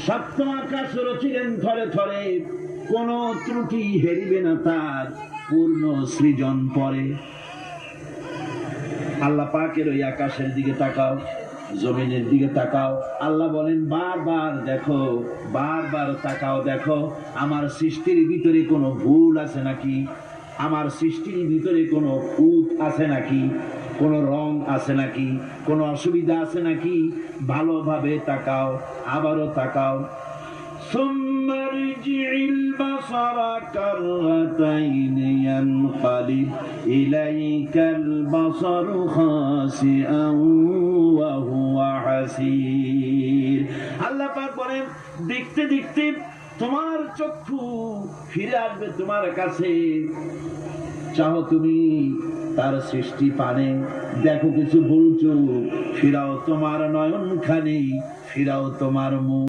সপ্তম আকাশ রচিলেন থরে থরে, কোন ত্রুটি হেরিবে না তার পূর্ণ সৃজন পরে। আল্লাহ পাকের ওই আকাশের দিকে তাকাও, জমিনের দিকে তাকাও। আল্লাহ বলেন বারবার দেখো, বারবার তাকাও, দেখো আমার সৃষ্টির ভিতরে কোনো ভুল আছে নাকি, আমার সৃষ্টির ভিতরে কোনো খুঁত আছে নাকি, কোনো রং আছে নাকি, কোনো অসুবিধা আছে নাকি, ভালোভাবে তাকাও, আবারও তাকাও। ثم ارجع البصر كرتين ينقلب إليك البصر خاسئا وهو حسير। আল্লাহ পাক বলেন দেখতে দেখতে তোমার চক্ষু ফিরে আসবে তোমার কাছে। চাও তুমি তার সৃষ্টি পানে, দেখো কিছু ভুল চুক, ফিরাও তোমার নয়নখানি, ফিরাও তোমার মুখ।